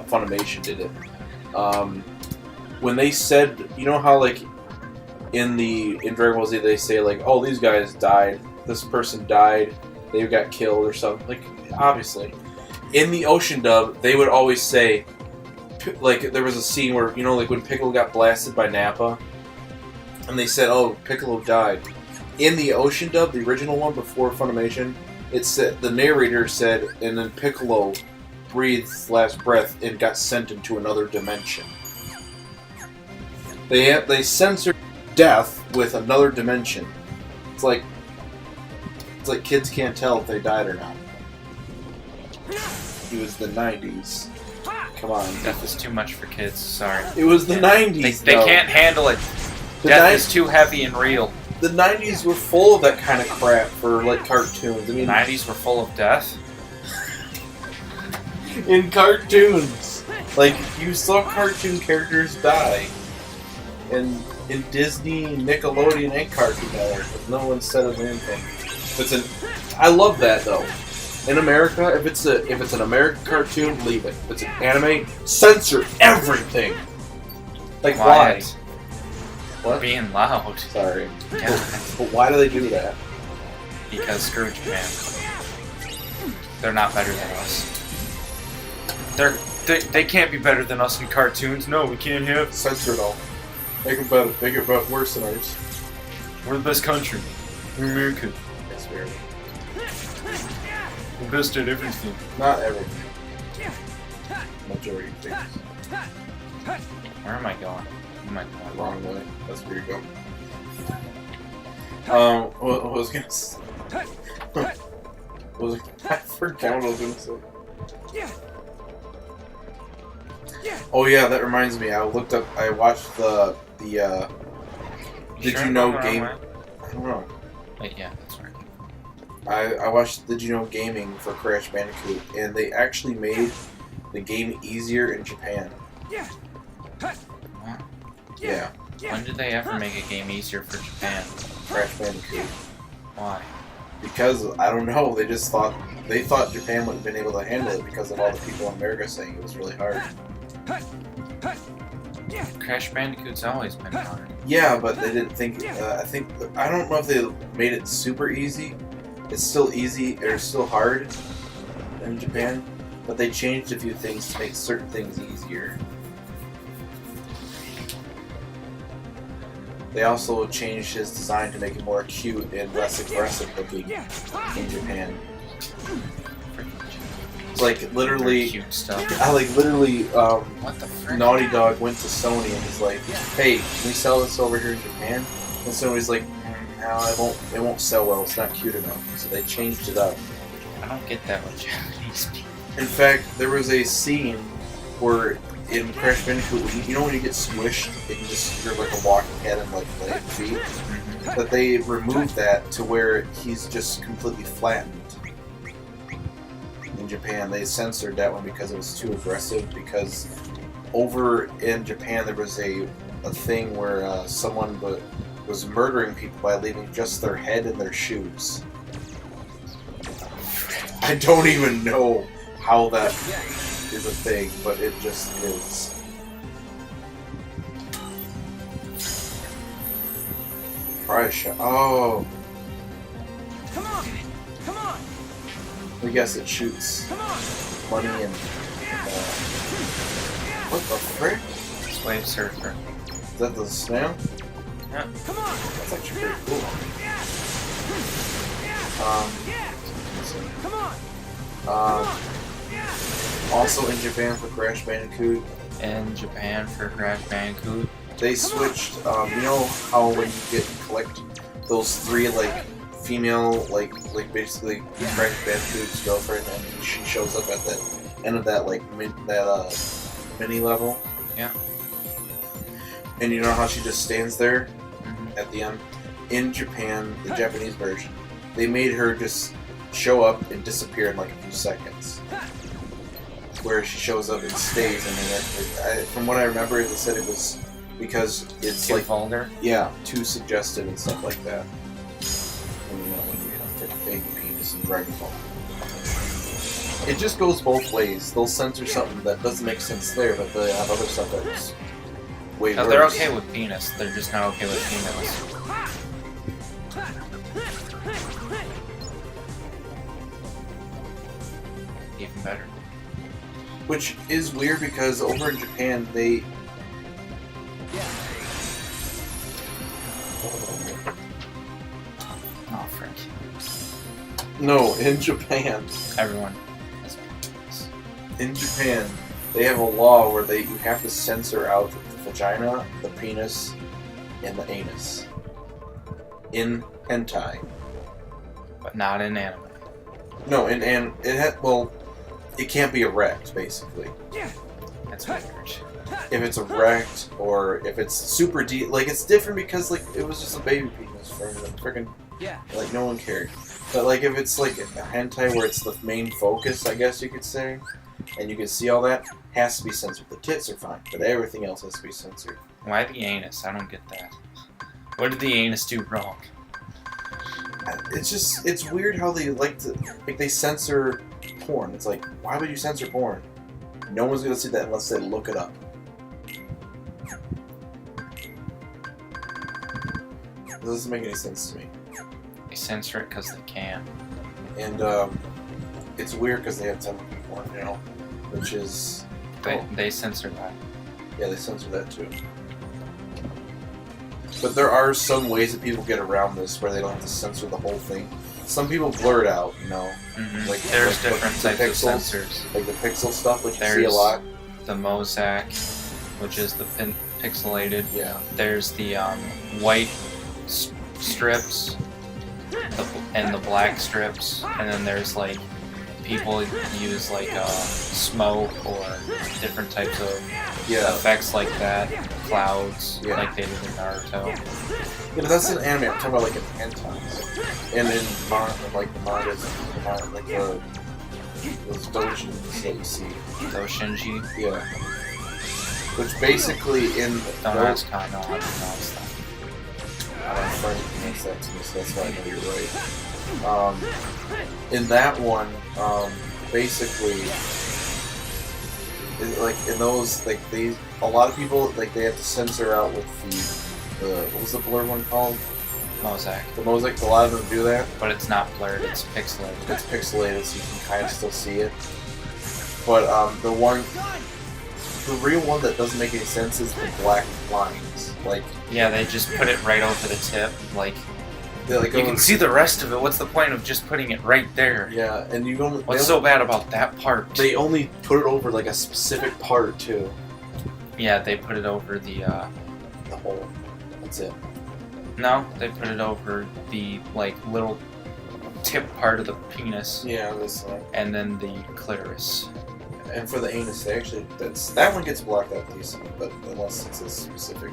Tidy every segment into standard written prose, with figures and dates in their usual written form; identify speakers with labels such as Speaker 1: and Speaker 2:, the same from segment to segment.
Speaker 1: Funimation did it. When they said, you know how like in Dragon Ball Z they say like, oh, these guys died, this person died, they got killed or something. Like obviously, in the Ocean dub they would always say, like there was a scene where you know like when Piccolo got blasted by Nappa, and they said, oh, Piccolo died. In the Ocean dub, the original one before Funimation, it said the narrator said, and then Piccolo breathed his last breath and got sent into another dimension. They censored death with another dimension. It's like kids can't tell if they died or not. It was the 90s. Come on.
Speaker 2: Death is too much for kids. Sorry.
Speaker 1: It was the 90s.
Speaker 2: They can't handle it. Death is too heavy and real.
Speaker 1: The 90s were full of that kind of crap for like cartoons. I mean,
Speaker 2: the 90s were full of death.
Speaker 1: In cartoons, like you saw cartoon characters die, and in Disney, Nickelodeon, and Cartoon Network, but no one said anything. I love that though. In America, if it's an American cartoon, leave it. If it's an anime, censor everything. Like why? What?
Speaker 2: Being loud.
Speaker 1: Sorry. Yeah. But why do they do that?
Speaker 2: Because screw Japan. They're not better than us. They can't be better than us in cartoons. No, we can't have.
Speaker 1: Censor it all. Make it better. Make it worse than ours.
Speaker 2: We're the best country. We're American.
Speaker 1: That's weird.
Speaker 2: We're best at everything.
Speaker 1: Not everything. Majority of things.
Speaker 2: Where am I going? Am I going
Speaker 1: wrong way? That's where you go. What was I gonna say? I forgot what I was gonna say. Oh yeah, that reminds me. I watched the Did You Know game? I don't know.
Speaker 2: Wait, yeah, that's right.
Speaker 1: I watched Did You Know Gaming for Crash Bandicoot, and they actually made the game easier in Japan.
Speaker 2: What?
Speaker 1: Yeah.
Speaker 2: When did they ever make a game easier for Japan?
Speaker 1: Crash Bandicoot.
Speaker 2: Why?
Speaker 1: Because I don't know. They thought Japan wouldn't have been able to handle it because of all the people in America saying it was really hard.
Speaker 2: Crash Bandicoot's always been hard.
Speaker 1: Yeah, but they didn't think. I don't know if they made it super easy. It's still easy, or it's still hard in Japan, but they changed a few things to make certain things easier. They also changed his design to make it more cute and less aggressive looking in Japan. Like literally,
Speaker 2: cute stuff.
Speaker 1: What the frick? Naughty Dog went to Sony and was like, "Hey, can we sell this over here in Japan?" And Sony's like, "No, it won't sell well. It's not cute enough." So they changed it up.
Speaker 2: I don't get that with Japanese people.
Speaker 1: In fact, there was a scene where in Crash Bandicoot, you know when you get squished and you're like a walking head and like feet? But they removed that to where he's just completely flattened. In Japan, they censored that one because it was too aggressive, because over in Japan there was a thing where someone was murdering people by leaving just their head in their shoes. I don't even know how that is a thing, but it just is. Pressure. Oh.
Speaker 3: Come on! Come on!
Speaker 1: I guess it shoots money and what the frick?
Speaker 2: Slave surfer.
Speaker 1: Is that the snail?
Speaker 2: Yeah.
Speaker 3: Come on!
Speaker 1: That's actually pretty cool.
Speaker 3: Come on!
Speaker 1: Also in Japan for Crash Bandicoot.
Speaker 2: In Japan for Crash Bandicoot.
Speaker 1: They switched, you know how when you collect those three, like, female, like basically Crash Bandicoot's girlfriend, and she shows up at the end of that, like, mini level?
Speaker 2: Yeah.
Speaker 1: And you know how she just stands there at the end? In Japan, the Japanese version, they made her just show up and disappear in like a few seconds. Where she shows up and stays, and then from what I remember, they said it was because it's
Speaker 2: too
Speaker 1: like
Speaker 2: vulgar.
Speaker 1: Yeah, too suggestive and stuff like that. And you know when you have a big penis in Dragon Ball. it just goes both ways. They'll censor something that doesn't make sense there, but they have other stuff that's way
Speaker 2: No,
Speaker 1: worse.
Speaker 2: they're okay with penis. They're just not okay with females. Even better.
Speaker 1: Which is weird because over in Japan, they...
Speaker 2: Oh, frick.
Speaker 1: No, in Japan.
Speaker 2: Everyone has penis.
Speaker 1: In Japan, they have a law where you have to censor out the vagina, the penis, and the anus. In hentai.
Speaker 2: But not in anime.
Speaker 1: No, and it can't be erect, basically.
Speaker 2: That's weird.
Speaker 1: If it's erect or if it's super deep, like it's different because like it was just a baby penis for freaking like no one cared. But like if it's like a hentai where it's the main focus, I guess you could say, and you can see all that, has to be censored. The tits are fine, but everything else has to be censored.
Speaker 2: Why the anus? I don't get that. What did the anus do wrong?
Speaker 1: It's weird how they they censor porn. It's like, why would you censor porn? No one's gonna see that unless they look it up. It doesn't make any sense to me.
Speaker 2: They censor it because they can.
Speaker 1: And it's weird because they have tentacle porn, you know, which is
Speaker 2: They censor that.
Speaker 1: yeah, they censor that too. But there are some ways that people get around this where they don't have to censor the whole thing. Some people blur it out, you know.
Speaker 2: Mm-hmm.
Speaker 1: Like
Speaker 2: There's different
Speaker 1: the
Speaker 2: types of
Speaker 1: pixels,
Speaker 2: censors.
Speaker 1: like the pixel stuff, which you see a
Speaker 2: There's
Speaker 1: lot.
Speaker 2: the mosaic, which is the pixelated.
Speaker 1: Yeah.
Speaker 2: There's the white strips and the black strips, and then there's like people use like smoke or different types of effects like that, clouds, like they did in Naruto.
Speaker 1: Yeah, but that's an anime. I'm talking about like in hentais, and in like the mangas, like those doujins that you see.
Speaker 2: Doshinji.
Speaker 1: Yeah. Which basically in
Speaker 2: Don't ask how I know how to pronounce that.
Speaker 1: I don't know if makes that to me, so that's why I know you're right. In that one, basically, like in those, like a lot of people like they have to censor out with the what was the blur one called?
Speaker 2: Mosaic.
Speaker 1: The mosaic. A lot of them do that.
Speaker 2: But it's not blurred, it's pixelated.
Speaker 1: It's pixelated, so you can kind of still see it. But the real one that doesn't make any sense is the black lines. Like
Speaker 2: yeah, they just put it right over the tip. Like
Speaker 1: you
Speaker 2: can see the rest of it. What's the point of just putting it right there?
Speaker 1: Yeah, and you don't.
Speaker 2: What's so bad about that part?
Speaker 1: They only put it over like a specific part too.
Speaker 2: Yeah, they put it over the
Speaker 1: hole. That's it.
Speaker 2: No, they put it over the like little tip part of the penis.
Speaker 1: Yeah, this one.
Speaker 2: And then the clitoris.
Speaker 1: And for the anus, they actually that one gets blocked out decently, but unless it's a specific,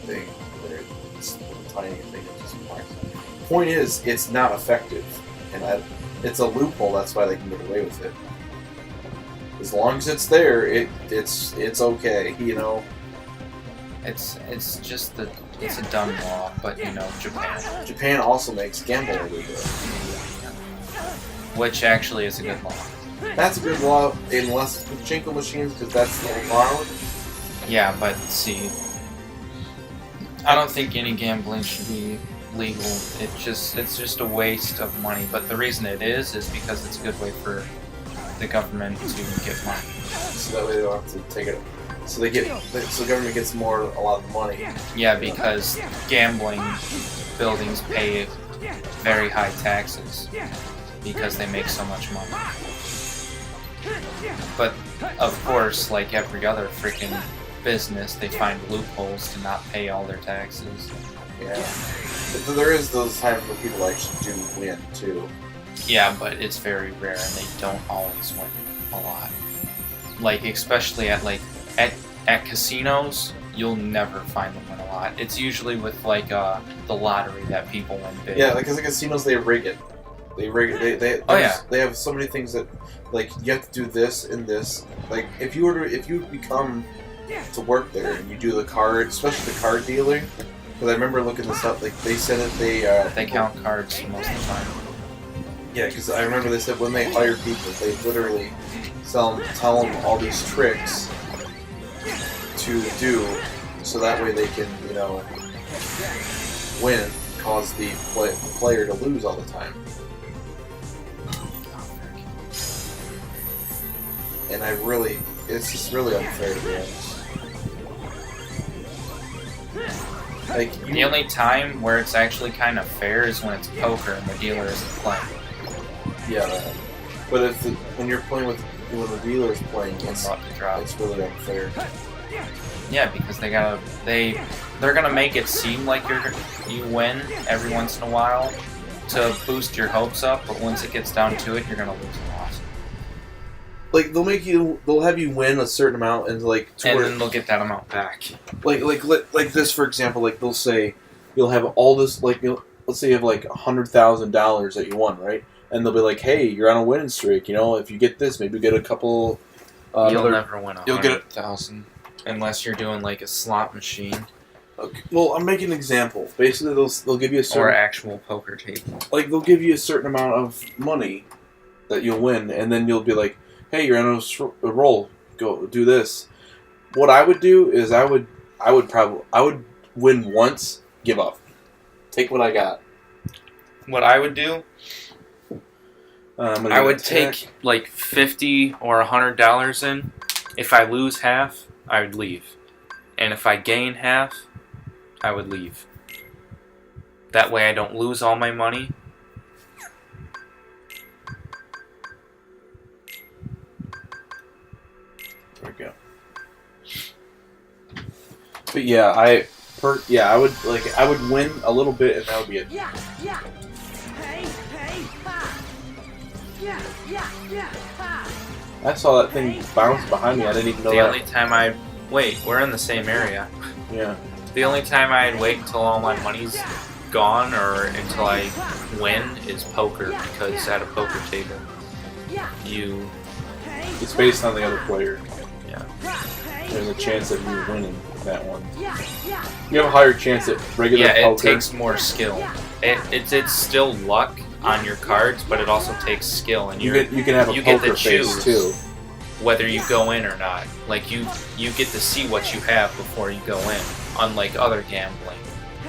Speaker 1: thing where it's a tiny thing that just blocks it. Point is, it's not effective, and it's a loophole. That's why they can get away with it. As long as it's there, it's okay, you know.
Speaker 2: It's just it's a dumb law, but Japan.
Speaker 1: Japan also makes gambling illegal.
Speaker 2: Which actually is a good law.
Speaker 1: That's a good law, unless it's pachinko machines, because that's allowed.
Speaker 2: Yeah, but see, I don't think any gambling should be legal. It's just a waste of money. But the reason it is because it's a good way for the government to get money.
Speaker 1: So that way they don't have to take it. So the government gets a lot of money.
Speaker 2: Yeah, because gambling buildings pay very high taxes because they make so much money. But of course, like every other freaking business, they find loopholes to not pay all their taxes.
Speaker 1: Yeah. But there is those times where people actually do win too.
Speaker 2: Yeah, but it's very rare, and they don't always win a lot. Like especially at casinos, you'll never find them win a lot. It's usually with like the lottery that people win big.
Speaker 1: Yeah, because the casinos they rig it. They rig it. They have so many things that like you have to do this and this. Like if you become to work there and you do the card, especially the card dealing. Because I remember looking this up. Like they said that
Speaker 2: they count cards most of the time.
Speaker 1: Yeah, because I remember they said when they hire people, they literally tell them all these tricks to do, so that way they can, you know, win, cause the player to lose all the time. And it's just really unfair to be honest. Like,
Speaker 2: The only time where it's actually kind of fair is when it's poker and the dealer isn't playing.
Speaker 1: yeah, but when you're playing when the dealer's playing,
Speaker 2: It's about to drop.
Speaker 1: it's really unfair.
Speaker 2: Yeah, because they're gonna make it seem like you win every once in a while to boost your hopes up, but once it gets down to it, you're gonna lose and loss.
Speaker 1: Like they'll have you win a certain amount, and like
Speaker 2: And then they'll get that amount back.
Speaker 1: like this for example. Like they'll say you'll have all this let's say you have like $100,000 that you won, right? And they'll be like, hey, you're on a winning streak. You know, if you get this, maybe get a couple.
Speaker 2: You'll never win
Speaker 1: you'll get
Speaker 2: 100,000 unless you're doing like a slot machine
Speaker 1: Okay. Well, I'm making an example. Basically, they'll give you a
Speaker 2: or
Speaker 1: certain
Speaker 2: actual poker table.
Speaker 1: like they'll give you a certain amount of money that you'll win, and then you'll be like, "Hey, you're on a roll. Go do this." What I would do is I would win once, give up, take what I got.
Speaker 2: What I would do, I would take like $50 or $100 in. If I lose half, I would leave, and if I gain half, I would leave. That way, I don't lose all my money.
Speaker 1: There we go. But yeah, I would win a little bit, and that would be it.
Speaker 3: Yeah. Hey, ha. Yeah, ha.
Speaker 1: I saw that thing bounce behind me. I didn't even know
Speaker 2: The
Speaker 1: that.
Speaker 2: only time wait, we're in the same area.
Speaker 1: Yeah.
Speaker 2: The only time I'd wait until all my money's gone or until I win is poker, because at a poker table, you
Speaker 1: It's based on the other player.
Speaker 2: yeah.
Speaker 1: There's a chance of you winning that one. You have a higher chance at regular
Speaker 2: Yeah, it
Speaker 1: poker.
Speaker 2: takes more skill. It's still luck on your cards, but it also takes skill, and
Speaker 1: you can have a
Speaker 2: you get
Speaker 1: poker
Speaker 2: to
Speaker 1: face
Speaker 2: choose
Speaker 1: too.
Speaker 2: whether you go in or not. Like you get to see what you have before you go in, unlike other gambling.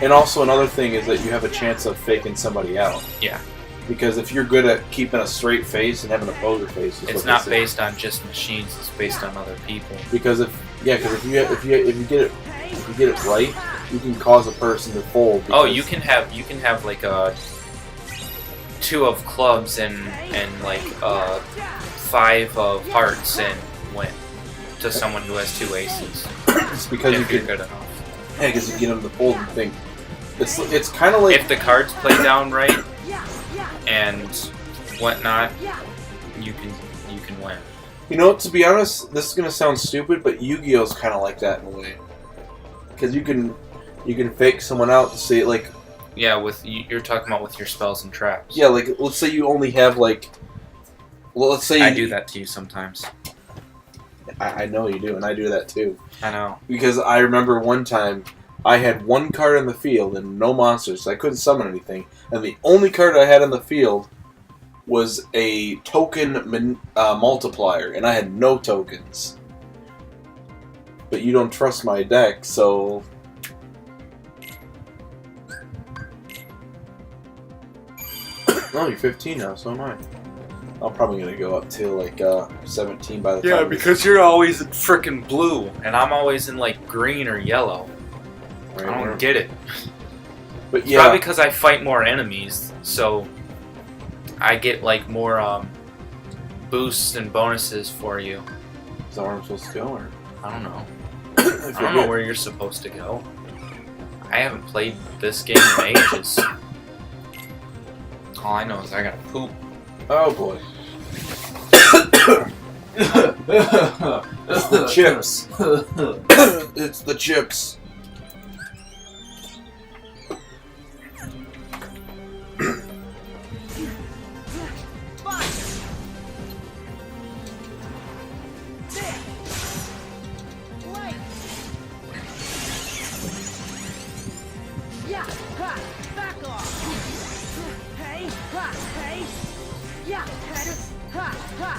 Speaker 1: And also another thing is that you have a chance of faking somebody out.
Speaker 2: Yeah.
Speaker 1: Because if you're good at keeping a straight face and having a poker face, is
Speaker 2: It's
Speaker 1: what
Speaker 2: not
Speaker 1: they say.
Speaker 2: based on just machines; it's based on other people.
Speaker 1: Because if you get it right, you can cause a person to fold.
Speaker 2: Oh,
Speaker 1: because-
Speaker 2: you can have like a 2 of clubs and like 5 of hearts and win to someone who has 2 aces.
Speaker 1: It's because you
Speaker 2: if you're
Speaker 1: can.
Speaker 2: good enough.
Speaker 1: Yeah, because you get them to fold and think. It's kind of like
Speaker 2: If the cards play down right and whatnot, you can win.
Speaker 1: you know. To be honest, this is gonna sound stupid, but Yu-Gi-Oh's kind of like that in a way. Because you can fake someone out to see like.
Speaker 2: Yeah, you're talking about with your spells and traps.
Speaker 1: Yeah, like let's say you only have like. Well, let's say
Speaker 2: I do that to you sometimes.
Speaker 1: I know you do, and I do that too.
Speaker 2: I know.
Speaker 1: Because I remember one time I had one card in the field and no monsters, so I couldn't summon anything. And the only card I had in the field was a token multiplier, and I had no tokens. But you don't trust my deck, so. Oh, you're 15 now, so am I. I'm probably gonna go up to like 17 by the
Speaker 2: Yeah,
Speaker 1: time.
Speaker 2: because you're always in frickin' blue, and I'm always in like green or yellow.
Speaker 1: Right,
Speaker 2: I don't get it.
Speaker 1: But
Speaker 2: It's
Speaker 1: yeah,
Speaker 2: probably because I fight more enemies, so I get like more boosts and bonuses for you.
Speaker 1: is that where I'm supposed to go, or
Speaker 2: I don't know.
Speaker 1: if
Speaker 2: I
Speaker 1: you're
Speaker 2: don't know
Speaker 1: good.
Speaker 2: where you're supposed to go. I haven't played this game in ages. All I know is I gotta poop.
Speaker 1: Oh boy. It's the chips. It's the chips.
Speaker 3: Yeah, head. Ha, ha.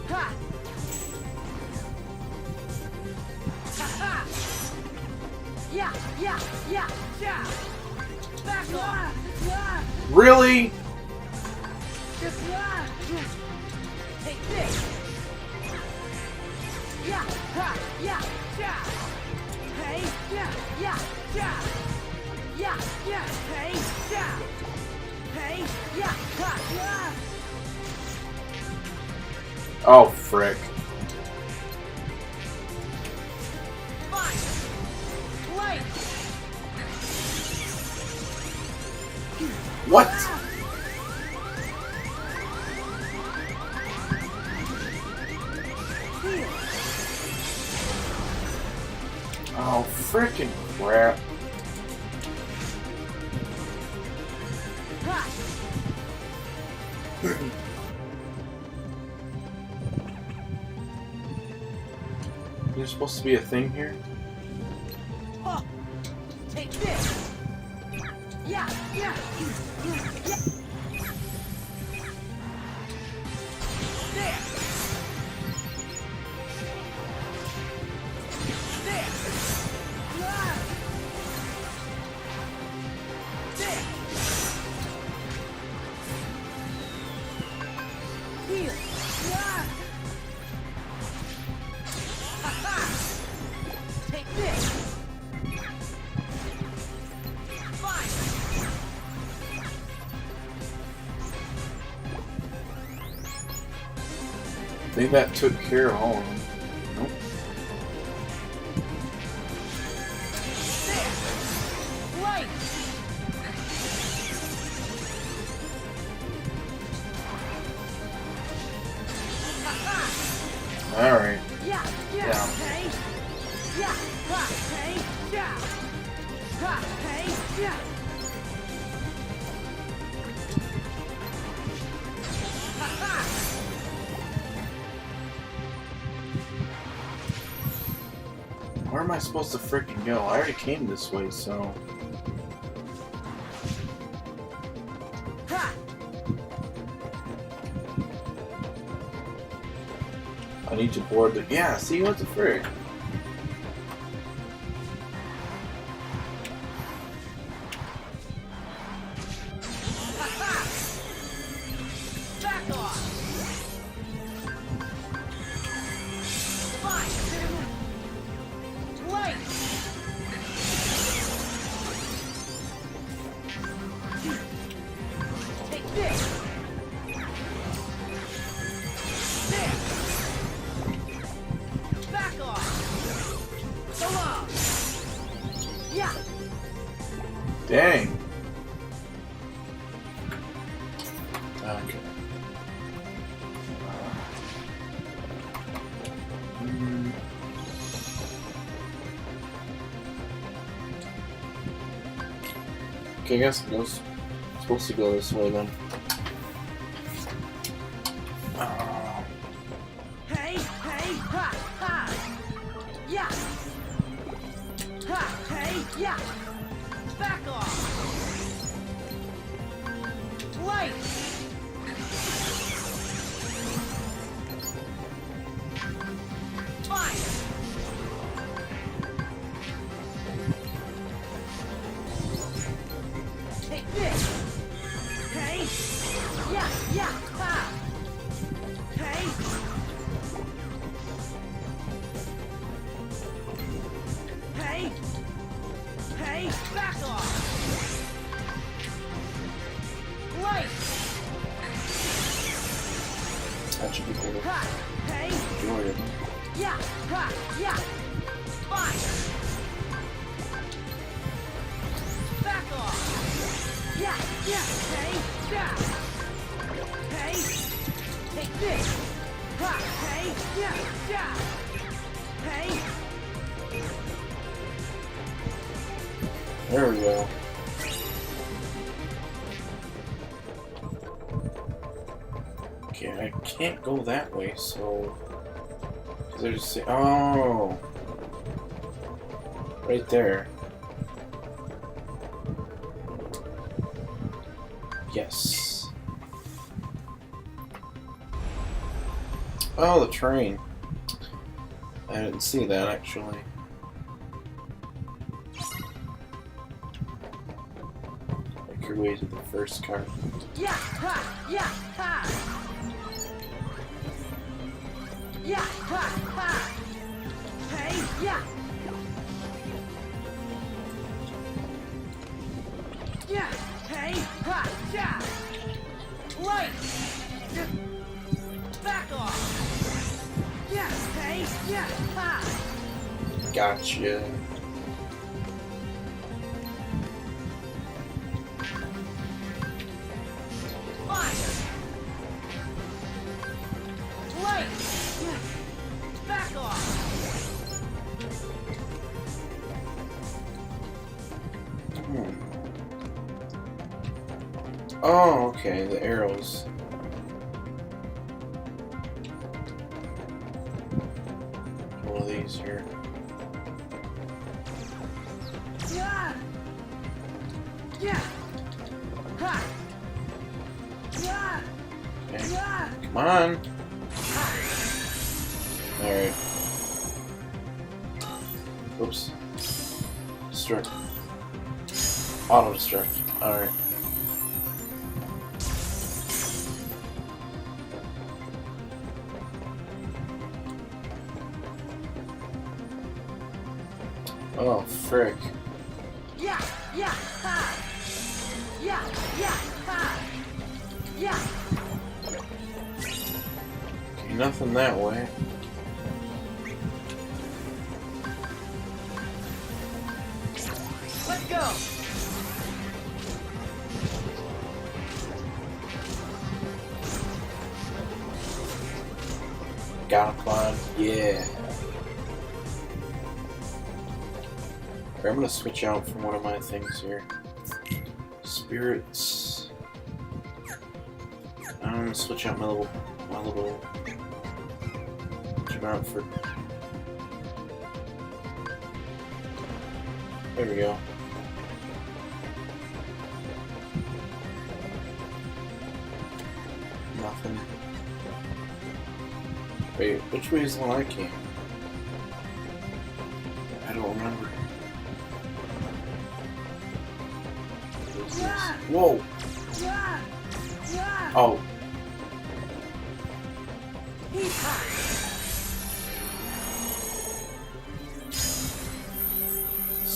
Speaker 3: Ha. Ha, ha. Yeah, yeah, yeah, yeah. Back off.
Speaker 1: Really?
Speaker 3: Take this. Yeah, ha, yeah, yeah. Hey, yeah, yeah, yeah. Yeah, yeah, hey, yeah. Hey, yeah, ha, yeah.
Speaker 1: Oh, frick.
Speaker 3: Fine. Light.
Speaker 1: What?
Speaker 3: Heal.
Speaker 1: Oh, frickin' crap.
Speaker 3: Ha.
Speaker 1: There's supposed to be a thing here?
Speaker 3: Huh. Take this. Yeah, yeah. Yeah. There. There. Ah. There. Heal. Ah. Ha-ha. Take this. Fine.
Speaker 1: I think that took care of all of them. Nope.
Speaker 3: There. Light. Ha-ha.
Speaker 1: Alright.
Speaker 3: Yeah, yeah,
Speaker 1: Yeah.
Speaker 3: hey. Yeah, ha, hey, yeah. Ha, hey, yeah. Ha-ha.
Speaker 1: Where am I supposed to frickin' go? I already came this way, so...
Speaker 3: Ha.
Speaker 1: I need to board the... Yeah, see, what the frick?
Speaker 3: Ha-ha. Back off. Fine. Light. Take this. There. Back off. So long. Yeah.
Speaker 1: Dang. Okay. Mm. Okay, I guess it goes. Supposed to go this way then. Oh.
Speaker 3: Hey, hey, ha, ha. Yeah. Ha, hey, yeah. Back off. Light. Fine. Take this. Hey. Yeah, yeah, ha. Hey. Hey. Hey, back off. Light.
Speaker 1: That should be cool.
Speaker 3: Ha. Hey.
Speaker 1: Enjoy it.
Speaker 3: Yeah, ha, yeah. Fine. Back off. Yeah, yeah, hey, yeah. Hey. Take this. Ha, hey, yeah, yeah. Hey.
Speaker 1: There we go. Okay, I can't go that way, so... Cause I just say, oh, right there. Yes. Oh, the train. I didn't see that actually. Make your way to the first car.
Speaker 3: Yeah, ha, yeah, ha. Yeah, ha, ha. Hey, yeah. Yeah, hey, ha, yeah. Light. Back off. Yeah, hey, yeah, ha.
Speaker 1: Gotcha.
Speaker 3: Fire. Light. Yeah. Back off.
Speaker 1: Hmm. Oh, okay, the arrows. One of these here.
Speaker 3: Yeah. Yeah. Ha. Yeah.
Speaker 1: Okay.
Speaker 3: Yeah.
Speaker 1: Come on. Alright. Oops. Destruct. Auto destruct. Alright. Oh, frick.
Speaker 3: Yeah. Yeah. Ha. Yeah. Yeah. Ha. Yeah.
Speaker 1: Okay, nothing that way.
Speaker 3: Let's go.
Speaker 1: Gotta climb. Yeah. Alright, I'm gonna switch out from one of my things here. Spirits. I'm gonna switch out my little switch 'em out for. There we go. Nothing. Wait, which way is the one I came? I don't remember.
Speaker 3: Yeah.
Speaker 1: Whoa!
Speaker 3: Yeah. Yeah.
Speaker 1: Oh,
Speaker 3: Heat hot.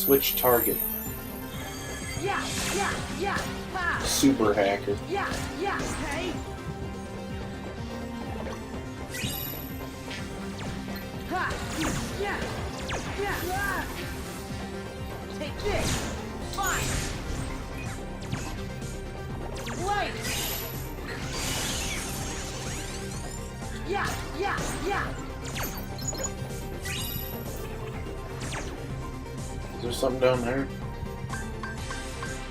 Speaker 1: switch target.
Speaker 3: Yeah. Yeah. Yeah. Ha.
Speaker 1: Super hacker.
Speaker 3: Yeah. Yeah. Hey. Ha. Yeah. Yeah. Ah. Take this. Fire. Light. Yeah. Yeah. Yeah.
Speaker 1: Is there something down there?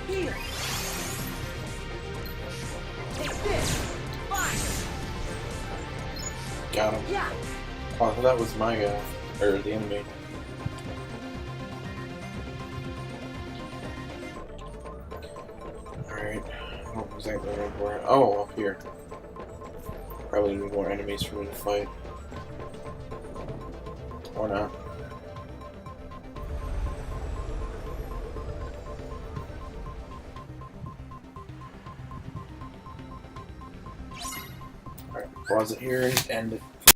Speaker 3: Here. Take this. Fire.
Speaker 1: Got him.
Speaker 3: Yeah.
Speaker 1: Oh, I thought that was my guy. Or the enemy. Alright. I don't exactly remember where. Oh, up here. Probably need more enemies for me to fight. Or not. Alright, pause it here and end it.